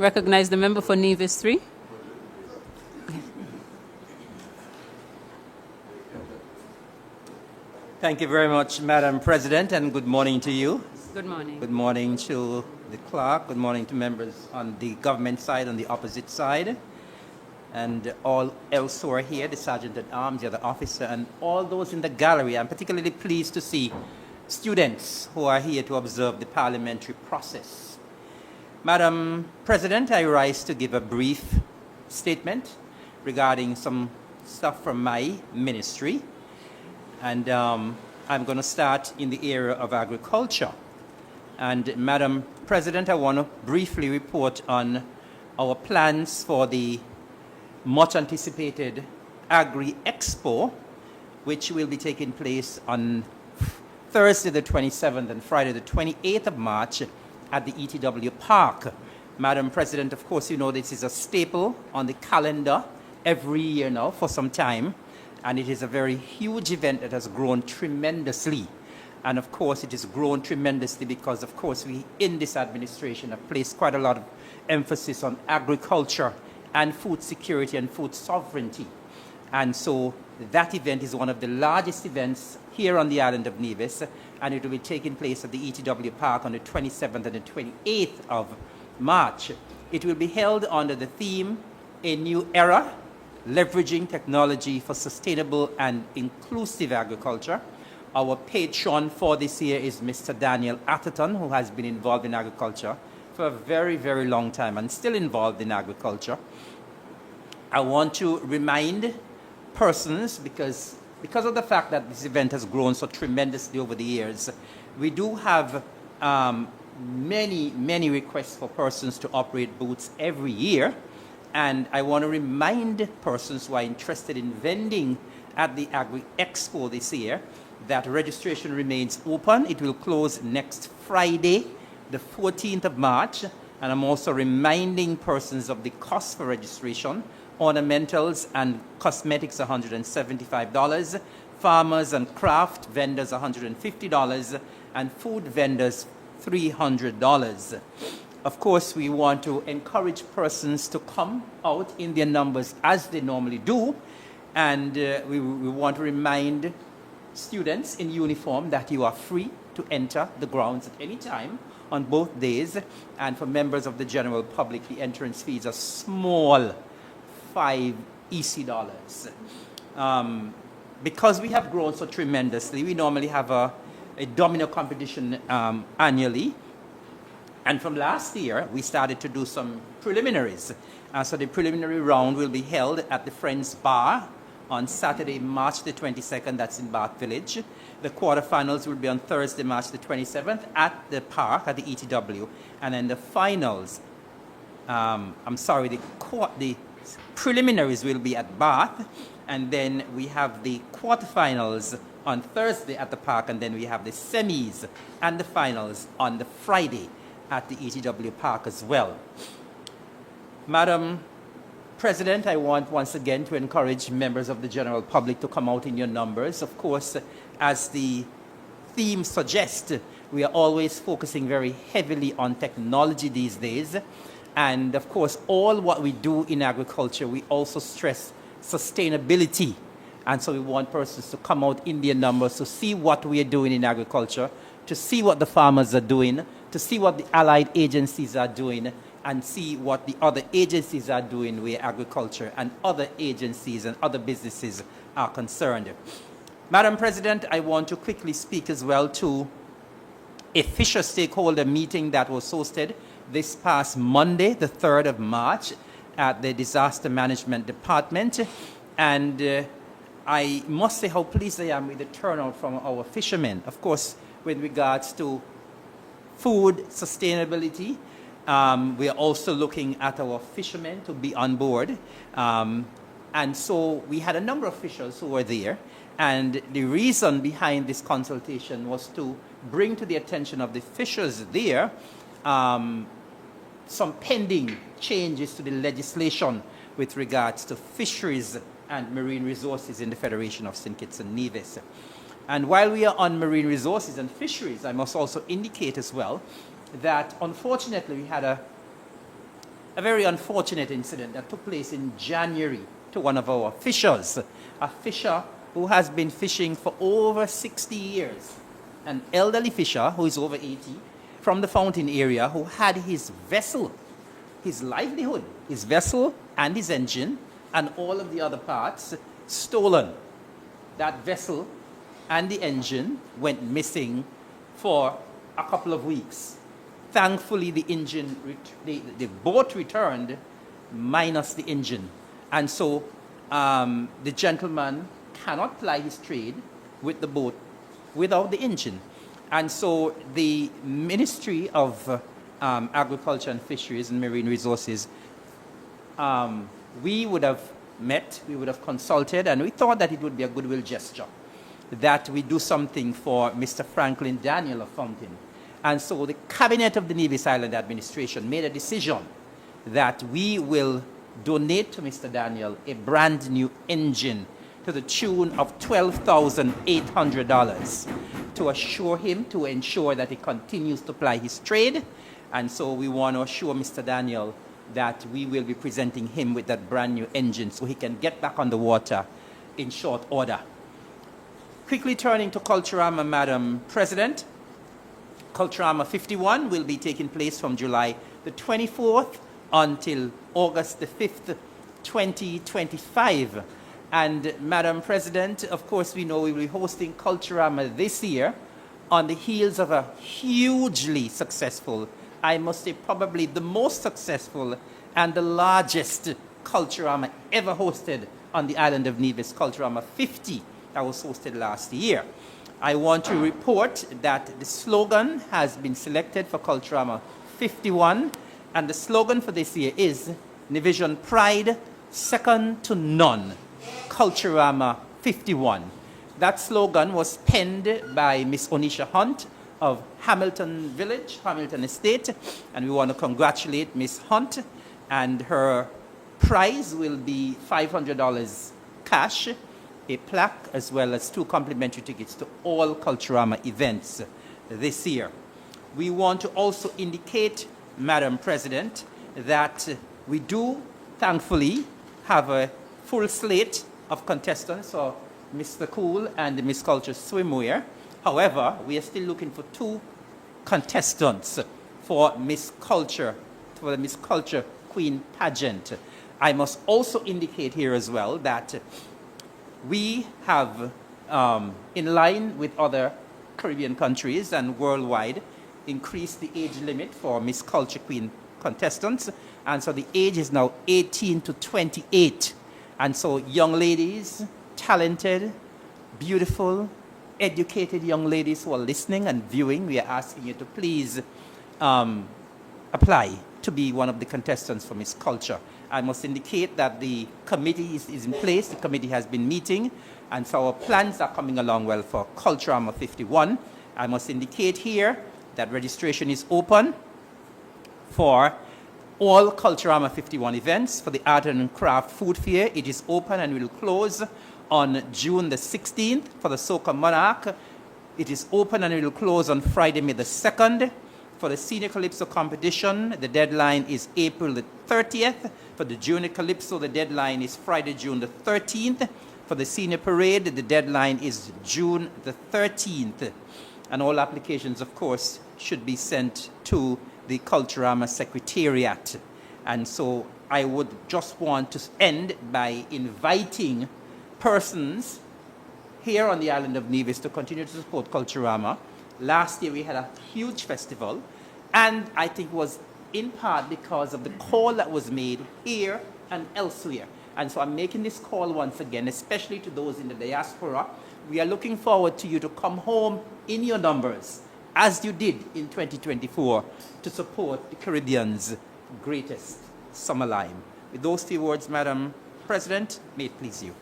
Recognize the member for Nevis 3. Thank you very much, Madam President, and good morning to you. Good morning. Good morning to the clerk. Good morning to members on the government side, on the opposite side, and all else who are here, the Sergeant at Arms, the other officer, and all those in the gallery. I'm particularly pleased to see students who are here to observe the parliamentary process. Madam President, I rise to give a brief statement regarding some stuff from my ministry. And I'm going to start in the area of agriculture. And Madam President, I want to briefly report on our plans for the much anticipated Agri Expo, which will be taking place on Thursday the 27th and Friday the 28th of March at the ETW Park. Madam President, of course, you know this is a staple on the calendar every year now for some time. And it is a very huge event that has grown tremendously. And of course, it has grown tremendously because, of course, we in this administration have placed quite a lot of emphasis on agriculture and food security and food sovereignty. And so that event is one of the largest events here on the island of Nevis, and it will be taking place at the ETW Park on the 27th and the 28th of March. It will be held under the theme, A New Era, Leveraging Technology for Sustainable and Inclusive Agriculture. Our patron for this year is Mr. Daniel Atherton, who has been involved in agriculture for a very, very long time and still involved in agriculture. I want to remind persons, because of the fact that this event has grown so tremendously over the years, we do have many requests for persons to operate booths every year. And I want to remind persons who are interested in vending at the Agri Expo this year that registration remains open. It will close next Friday, the 14th of March. And I'm also reminding persons of the cost for registration. Ornamentals and cosmetics, $175. Farmers and craft vendors, $150. And food vendors, $300. Of course, we want to encourage persons to come out in their numbers as they normally do. And we want to remind students in uniform that you are free to enter the grounds at any time on both days. And for members of the general public, the entrance fees are small, $5 EC. Because we have grown so tremendously, we normally have a domino competition annually. And from last year, we started to do some preliminaries. So the preliminary round will be held at the Friends Bar on Saturday, March the 22nd. That's in Bath Village. The quarterfinals will be on Thursday, March the 27th at the park, at the ETW. And then the finals, the preliminaries will be at Bath. And then we have the quarterfinals on Thursday at the park. And then we have the semis and the finals on the Friday at the ETW Park as well. Madam President, I want once again to encourage members of the general public to come out in your numbers. Of course, as the theme suggests, we are always focusing very heavily on technology these days. And of course, all what we do in agriculture, we also stress sustainability. And so we want persons to come out in their numbers to see what we are doing in agriculture, to see what the farmers are doing, to see what the allied agencies are doing, and see what the other agencies are doing where agriculture and other agencies and other businesses are concerned. Madam President, I want to quickly speak as well to a fisher stakeholder meeting that was hosted this past Monday, the 3rd of March, at the Disaster Management Department. And I must say how pleased I am with the turnout from our fishermen. Of course, with regards to food sustainability, we are also looking at our fishermen to be on board. And so we had a number of fishers who were there. And the reason behind this consultation was to bring to the attention of the fishers there some pending changes to the legislation with regards to fisheries and marine resources in the Federation of St. Kitts and Nevis. And while we are on marine resources and fisheries, I must also indicate as well that unfortunately we had a very unfortunate incident that took place in January to one of our fishers, a fisher who has been fishing for over 60 years, an elderly fisher who is over 80 from the fountain area who had his vessel, his livelihood, his vessel and his engine and all of the other parts stolen. That vessel and the engine went missing for a couple of weeks. Thankfully, the boat returned minus the engine. And so the gentleman cannot ply his trade with the boat without the engine. And so the Ministry of Agriculture and Fisheries and Marine Resources, we would have met, we would have consulted, and we thought that it would be a goodwill gesture that we do something for Mr. Franklin Daniel of Fountain. And so the cabinet of the Nevis Island administration made a decision that we will donate to Mr. Daniel a brand new engine to the tune of $12,800 to assure him, to ensure that he continues to ply his trade. And so we want to assure Mr. Daniel that we will be presenting him with that brand new engine so he can get back on the water in short order. Quickly turning to Culturama, Madam President. Culturama 51 will be taking place from July the 24th until August the 5th, 2025. And Madam President, of course, we know we will be hosting Culturama this year on the heels of a hugely successful, I must say probably the most successful and the largest Culturama ever hosted on the island of Nevis, Culturama 50, that was hosted last year. I want to report that the slogan has been selected for Culturama 51, and the slogan for this year is Nevisian Pride, Second to None, Culturama 51. That slogan was penned by Miss Onisha Hunt of Hamilton Village, Hamilton Estate, and we want to congratulate Miss Hunt, and her prize will be $500 cash, a plaque, as well as 2 complimentary tickets to all Culturama events this year. We want to also indicate, Madam President, that we do thankfully have a full slate of contestants for Mr. Cool and the Miss Culture swimwear. However, we are still looking for 2 contestants for Miss Culture, for the Miss Culture Queen pageant. I must also indicate here as well that we have, in line with other Caribbean countries and worldwide, increased the age limit for Miss Culture Queen contestants. And so the age is now 18 to 28. And so young ladies, talented, beautiful, educated young ladies who are listening and viewing, we are asking you to please apply to be one of the contestants for Miss Culture. I must indicate that the committee is in place. The committee has been meeting, and so our plans are coming along well for Culturama 51. I must indicate here that registration is open for all Culturama 51 events. For the Art and Craft Food Fair, it is open and will close on June the 16th. For the Soca Monarch, it is open and it will close on Friday, May the 2nd. For the Senior Calypso competition, the deadline is April the 30th. For the Junior Calypso, the deadline is Friday, June the 13th. For the Senior Parade, the deadline is June the 13th. And all applications, of course, should be sent to the Culturama Secretariat. And so I would just want to end by inviting persons here on the island of Nevis to continue to support Culturama. Last year we had a huge festival, and I think it was in part because of the call that was made here and elsewhere. And so I'm making this call once again, especially to those in the diaspora. We are looking forward to you to come home in your numbers, as you did in 2024, to support the Caribbean's greatest summer lime. With those 3 words, Madam President, may it please you.